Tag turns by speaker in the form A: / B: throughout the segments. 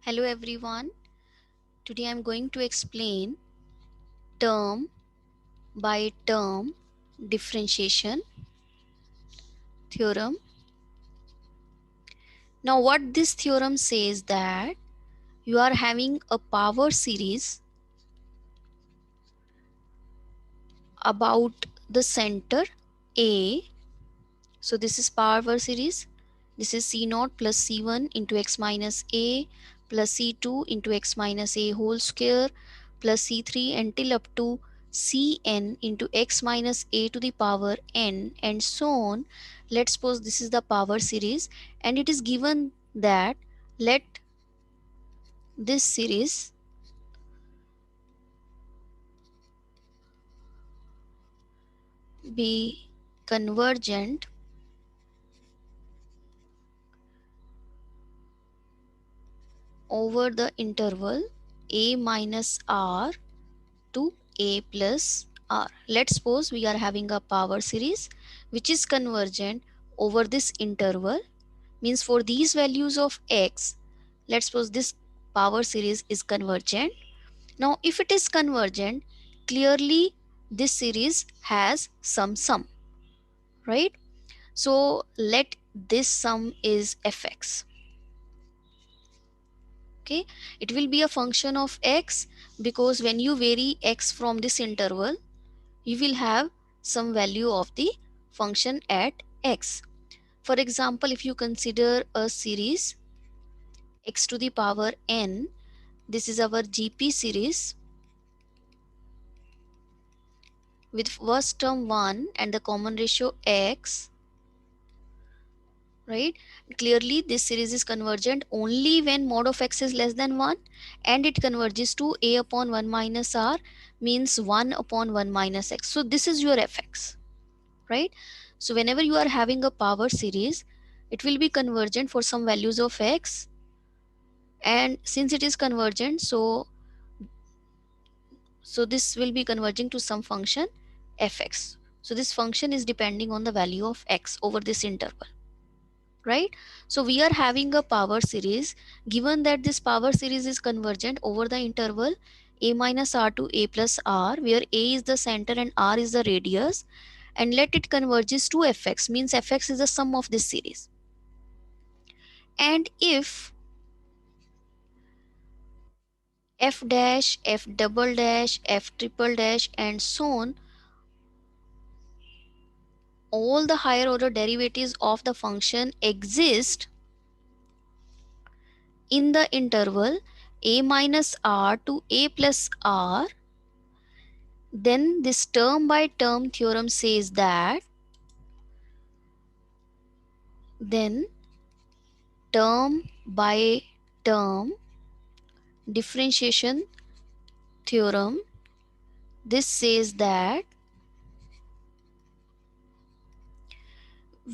A: Hello everyone. Today I'm going to explain term by term differentiation theorem. Now what this theorem says that you are having a power series about the center A. So this is power series. This is C naught plus C1 into x minus A plus C2 into x minus A whole square plus C3 until up to Cn into x minus A to the power n and so on. Let's suppose this is the power series and it is given that let this series be convergent over the interval a minus r to a plus r. Let's suppose we are having a power series which is convergent over this interval, means for these values of x, let's suppose this power series is convergent. Now if it is convergent, clearly this series has some sum, right? So let this sum is fx. Okay, it will be a function of x because when you vary x from this interval, you will have some value of the function at x. For example, if you consider a series x to the power n, this is our GP series with first term 1 and the common ratio x, right? Clearly this series is convergent only when mod of x is less than 1 and it converges to a upon 1 minus r, means 1 upon 1 minus x. So this is your fx, right? So whenever you are having a power series, it will be convergent for some values of x, and since it is convergent, so this will be converging to some function fx. So this function is depending on the value of x over this interval, right? So we are having a power series given that this power series is convergent over the interval a minus r to a plus r, where a is the center and r is the radius, and let it converges to fx, means fx is the sum of this series. And if f dash, f double dash, f triple dash and so on, all the higher order derivatives of the function exist in the interval a minus r to a plus r, then this term by term theorem says that then term by term differentiation theorem, this says that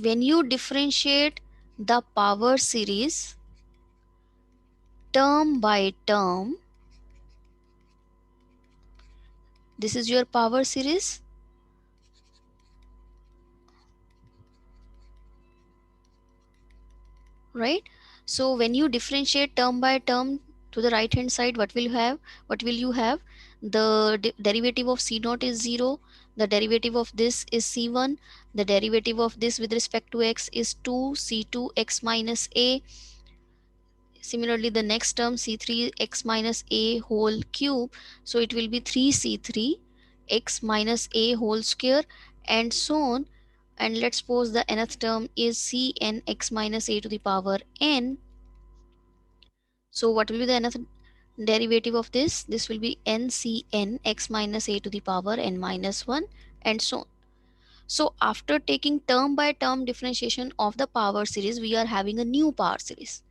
A: when you differentiate the power series term by term, this is your power series, right? So when you differentiate term by term to the right hand side, what will you have? What will you have? The derivative of c naught is 0, the derivative of this is c1, the derivative of this with respect to x is 2 c2 x minus a. Similarly, the next term c3 x minus a whole cube, so it will be 3c3 x minus a whole square and so on. And let's suppose the nth term is cn x minus a to the power n. So what will be the nth derivative of this? This will be ncn x minus a to the power n minus 1 and so on. So after taking term by term differentiation of the power series, we are having a new power series.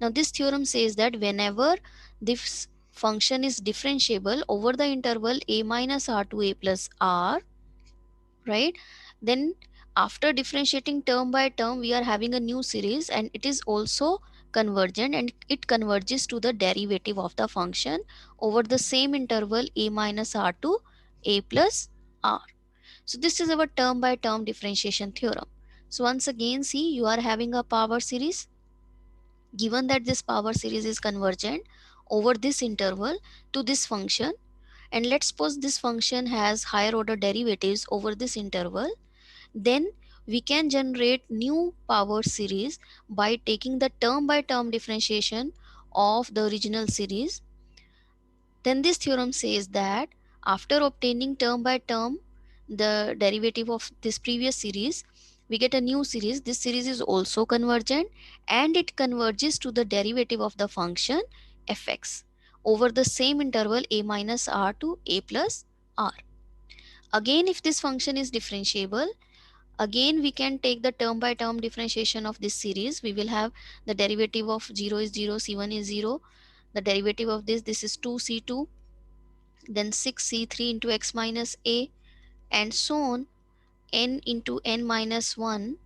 A: Now this theorem says that whenever this function is differentiable over the interval a minus r to a plus r, right, then after differentiating term by term, we are having a new series and it is also convergent and it converges to the derivative of the function over the same interval a minus r to a plus r. So this is our term by term differentiation theorem. So once again, see, you are having a power series given that this power series is convergent over this interval to this function, and let's suppose this function has higher order derivatives over this interval, then we can generate new power series by taking the term by term differentiation of the original series. Then this theorem says that after obtaining term by term the derivative of this previous series, we get a new series. This series is also convergent and it converges to the derivative of the function fx over the same interval a minus r to a plus r. Again, if this function is differentiable, again we can take the term by term differentiation of this series. We will have the derivative of 0 is 0, c1 is 0. The derivative of this is 2c2, then 6c3 into x minus a, and so on, n into n minus 1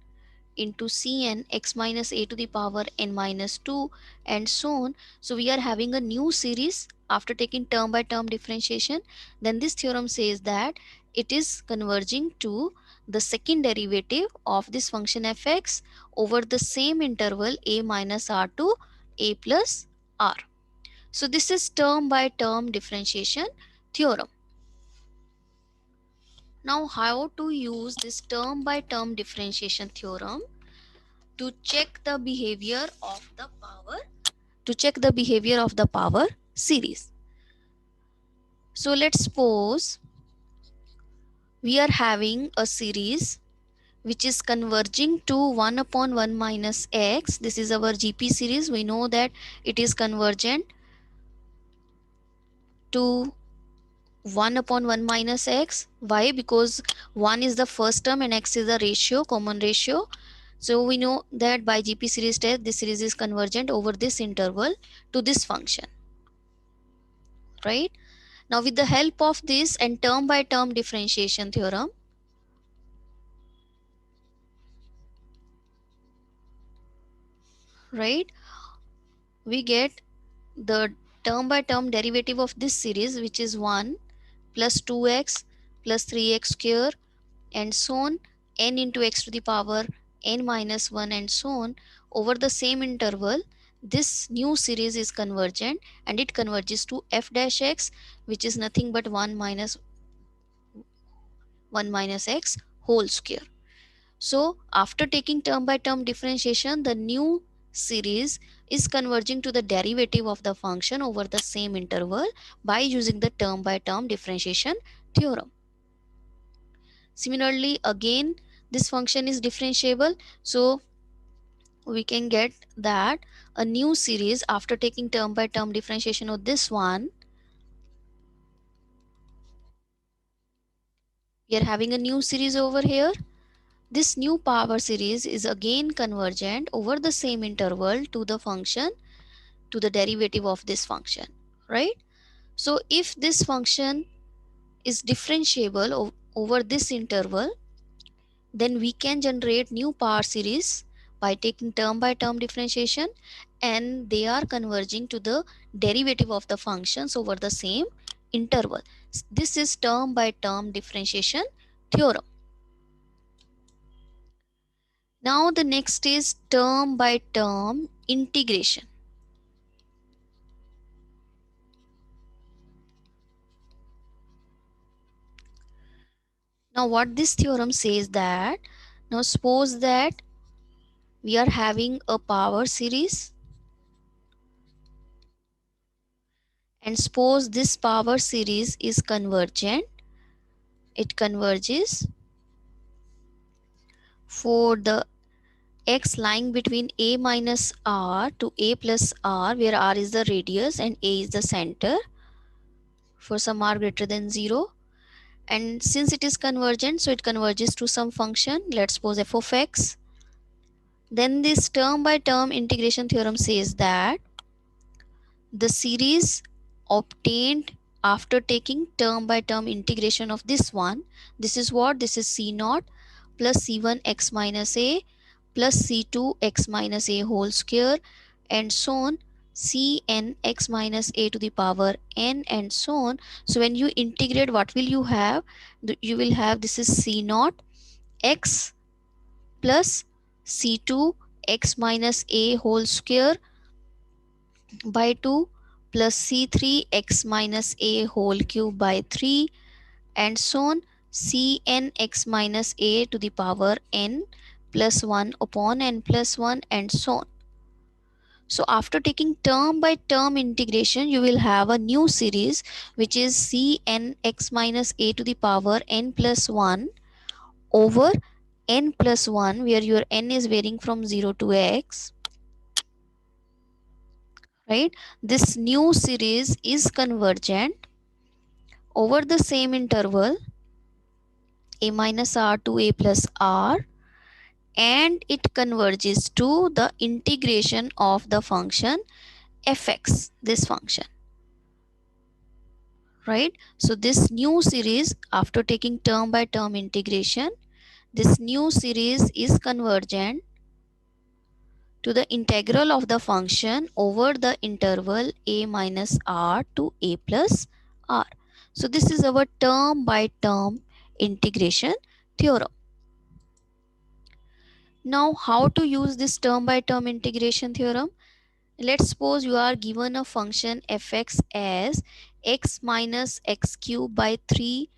A: into cn x minus a to the power n minus 2, and so on. So we are having a new series after taking term by term differentiation. Then this theorem says that it is converging to the second derivative of this function fx over the same interval a minus r to a plus r. So this is term by term differentiation theorem. Now how to use this term by term differentiation theorem to check the behavior of the power series. So let's suppose we are having a series which is converging to 1 upon 1 minus x. This is our GP series. We know that it is convergent to 1 upon 1 minus x. Why? Because 1 is the first term and x is the ratio, common ratio. So we know that by GP series test, this series is convergent over this interval to this function, right? Now with the help of this and term by term differentiation theorem, right, we get the term by term derivative of this series, which is 1 plus 2x plus 3x square and so on, n into x to the power n minus 1 and so on over the same interval. This new series is convergent and it converges to f dash x, which is nothing but 1 minus x whole square. So after taking term by term differentiation, the new series is converging to the derivative of the function over the same interval by using the term by term differentiation theorem. Similarly, again, this function is differentiable, so we can get that a new series after taking term by term differentiation of this one, we are having a new series over here. This new power series is again convergent over the same interval to the function, to the derivative of this function, right? So if this function is differentiable over this interval, then we can generate new power series by taking term by term differentiation, and they are converging to the derivative of the functions over the same interval. This is term by term differentiation theorem. Now the next is term by term integration. Now what this theorem says that, now suppose that we are having a power series, and suppose this power series is convergent. It converges for the x lying between a minus r to a plus r, where r is the radius and a is the center, for some r greater than 0. And since it is convergent, so it converges to some function, let's suppose f of x. Then this term by term integration theorem says that the series obtained after taking term by term integration of this one, this is what? This is c naught plus c1 x minus a plus c2 x minus a whole square and so on, cn x minus a to the power n and so on. So when you integrate, what will you have? You will have, this is c naught x plus c2 x minus a whole square by 2 plus c3 x minus a whole cube by 3 and so on, cn x minus a to the power n plus 1 upon n plus 1 and so on. So after taking term by term integration, you will have a new series which is cn x minus a to the power n plus 1 over n plus 1, where your n is varying from 0 to x, right? This new series is convergent over the same interval a minus r to a plus r, and it converges to the integration of the function fx, this function, right? So this new series, after taking term by term integration, this new series is convergent to the integral of the function over the interval a minus r to a plus r. So this is our term by term integration theorem. Now how to use this term by term integration theorem? Let's suppose you are given a function fx as x minus x cube by 3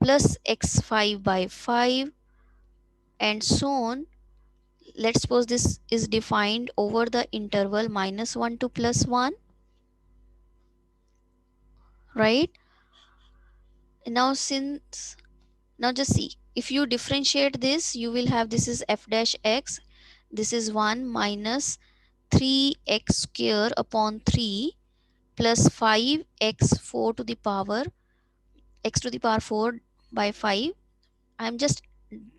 A: plus x5 by 5 and so on. Let's suppose this is defined over the interval minus 1 to plus 1, right? Now just see, if you differentiate this, you will have, this is f dash x, this is 1 minus 3x square upon 3 plus 5x 4 to the power x to the power 4 by 5. I'm just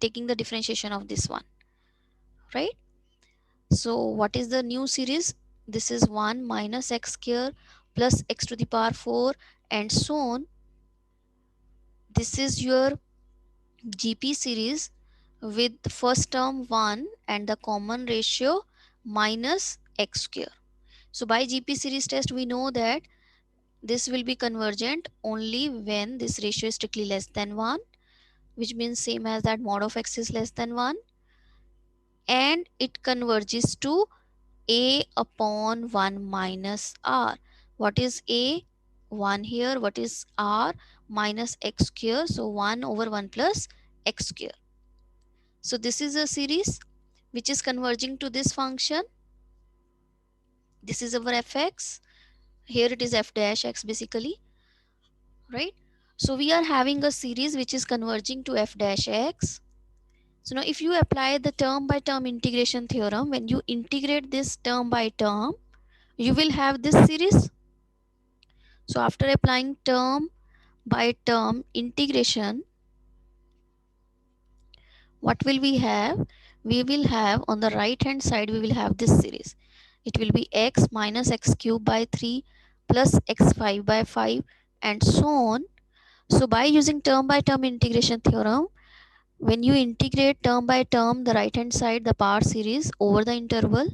A: taking the differentiation of this one, right? So what is the new series? This is 1 minus x square plus x to the power 4 and so on. This is your GP series with the first term 1 and the common ratio minus x square. So by GP series test, we know that this will be convergent only when this ratio is strictly less than 1, which means same as that mod of x is less than 1, and it converges to a upon 1 minus r. What is a? 1 here. What is r? Minus x square. So 1 over 1 plus x square. So this is a series which is converging to this function. This is our fx. Here it is f dash x basically, right? So we are having a series which is converging to f dash x. So now if you apply the term by term integration theorem, when you integrate this term by term, you will have this series. So after applying term by term integration, what will we have? We will have on the right hand side, we will have this series. It will be x minus x cube by 3 plus x5 by 5 and so on. So by using term by term integration theorem, when you integrate term by term the right hand side, the power series over the interval,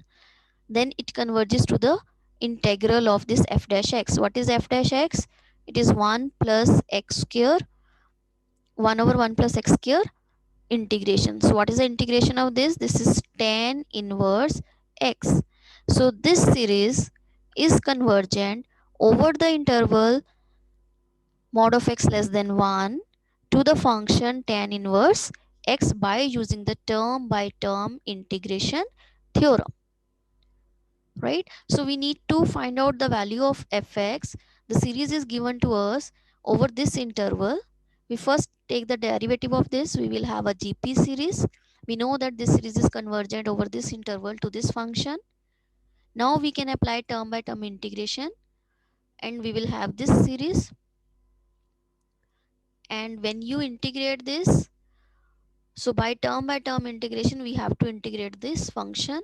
A: then it converges to the integral of this f dash x. What is f dash x? It is 1 plus x square, 1 over 1 plus x square integration. So what is the integration of this? This is tan inverse x. So this series is convergent over the interval mod of x less than 1 to the function tan inverse x by using the term by term integration theorem, right? So we need to find out the value of fx. The series is given to us over this interval. We first take the derivative of this. We will have a GP series. We know that this series is convergent over this interval to this function. Now we can apply term by term integration and we will have this series. And when you integrate this, so by term integration, we have to integrate this function.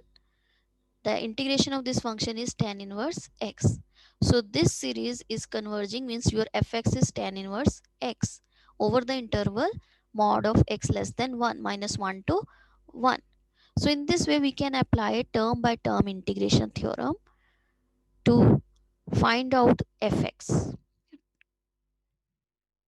A: The integration of this function is tan inverse x. So this series is converging, means your fx is tan inverse x over the interval mod of x less than 1 minus 1 to 1. So in this way we can apply term by term integration theorem to find out fx.